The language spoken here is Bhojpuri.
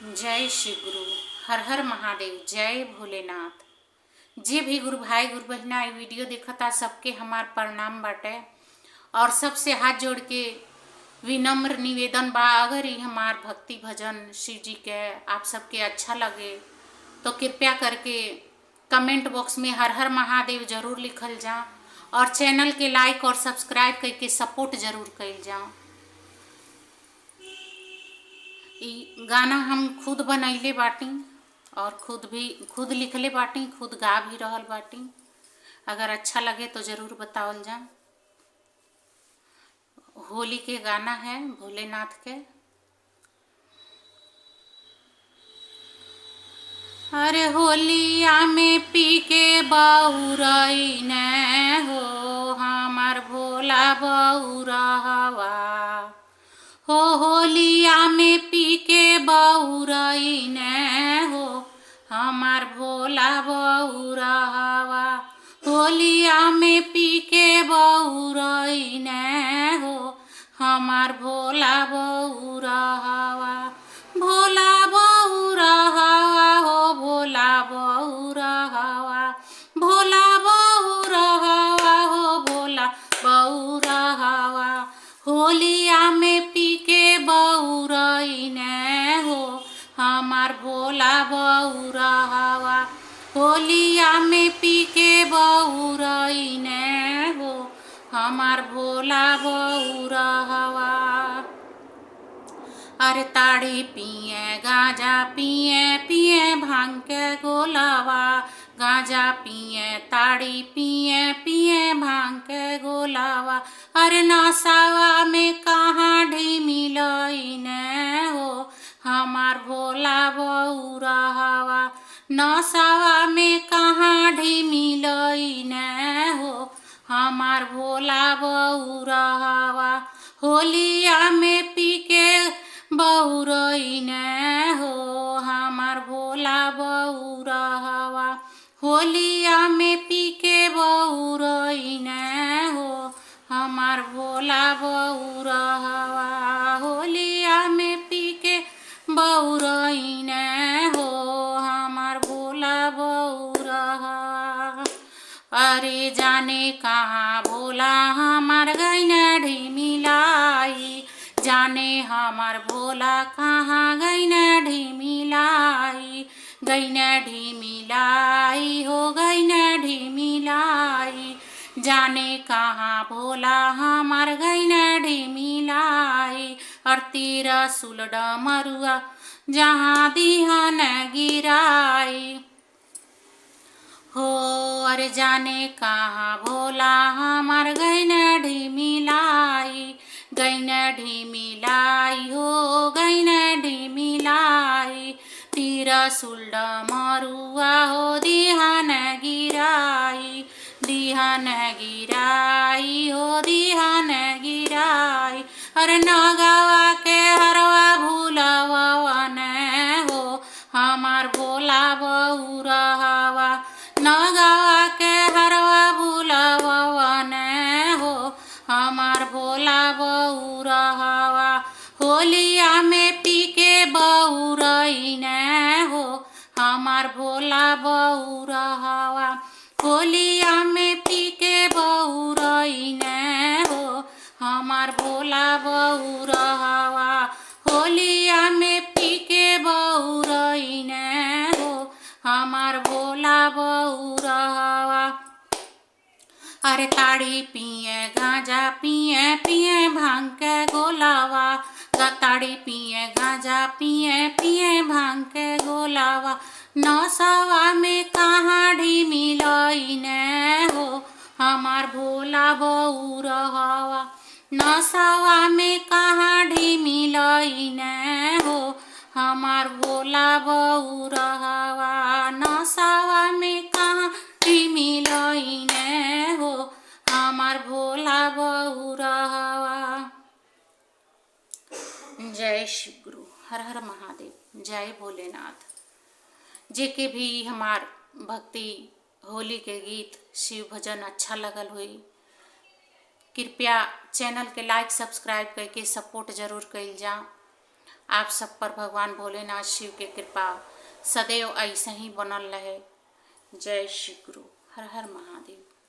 जय श्री गुरु। हर हर महादेव। जय भोलेनाथ। जे भी गुरु भाई गुरु बहना ये वीडियो देखता सबके हमार प्रणाम बाटे और सबसे हाथ जोड़ के विनम्र निवेदन बा, अगर ये हमार भक्ति भजन शिव जी के आप सबके अच्छा लगे तो कृपया करके कमेंट बॉक्स में हर हर महादेव जरूर लिखल जा और चैनल के लाइक और सब्सक्राइब करके सपोर्ट जरूर कइल जा। ई गाना हम खुद बनैले बाटी और खुद लिखले बाटी, खुद गा भी रहल बाटी। अगर अच्छा लगे तो जरूर बतावल जा। होली के गाना है भोलेनाथ के। अरे होलिया में पी के बउरई ने हो हमार भोला बउरहवा हो। होलिया में पी के बउरई ने हो हमार भोला बउरहवा। होलिया में पी के बउरई ने हो हमार भोला बउरहवा। भोला बउरहवा हो भोला बउरहवा। भोला बउरहवा हो भोला बउरहवा। होलिया में पी के बउरई ने हो हमार भोला बउरहवा। होलिया में पी के बउरई ने हो हमार भोला बउरहवा। अरे ताड़ी पिए गांजा पिए पिए भांग के गोलावा। गांजा पिए ताड़ी पिए पिए भांग के गोलावा। अरे नसावा में कहाँ ढिमिलई ने हो हमार भोला बउरहवा। नसावा में कहाँ ढिमिलई ने हो हमार भोला बउरहवा। होलिया में पी के बउरई ने हो हमार भोला बउरहवा। होलिया में पी के बउरई ने हो हमार भोला बउरहवा। होलिया में पी के बउरई ने हो हमार भोला बउरहवा। अरे जाने कहाँ भोला हमार गइना ढिमिलाई। जाने हमार भोला कहाँ गइना ढिमिलाई। गइना ढिमिलाई हो गइना ढिमिलाई। जाने कहाँ भोला हमार गइना ढिमिलाई। और तेरा सुलड मरुआ जहाँ दिहन गिराई हो। अरे जाने कहाँ भोला हमार गइना ढिमिलाई। गइना ढिमिलाई हो गइना ढिमिलाई। तीरा सुल्ड मरुआ हो दिहन गिराई। दिहन गिराई हो दिहन गिराई। अरे नगावा के हरवा भूलवा ने हो हमार भोला बउरहवा। नगावा के हरवा भूलवा ने हो हमार भोला बउरहवा। होलिया में पी के बउरई ने हो हमार भोला बउरहवा। होलिया में पी के बउरई ने हो हमार भोला बउरहवा। होलिया में पी के बउरई ने हो हमार भोला बउरहवा। अरे ताड़ी पिए गांजा पिए पिए भांग के गोलावा। ताड़ी पिए गांजा पिए पिए भांग के गोलावा। नसावा में कहाँ ढिमिलई ने हो हमार भोला बउरहवा। नसावा में कहाँ ढिमिलई ने हो हमार भोला बउरहवा। नसावा में कहाँ ढिमिलई ने हो हमार भोला बउरहवा। जय शिव गुरु। हर हर महादेव। जय भोलेनाथ। जेके भी हमार भक्ति होली के गीत शिव भजन अच्छा लगल हुई कृपया चैनल के लाइक सब्सक्राइब करके सपोर्ट जरूर कइल जा। आप सब पर भगवान भोलेनाथ शिव के कृपा सदैव ऐसे ही बनल रहे। जय श्री गुरु। हर हर महादेव।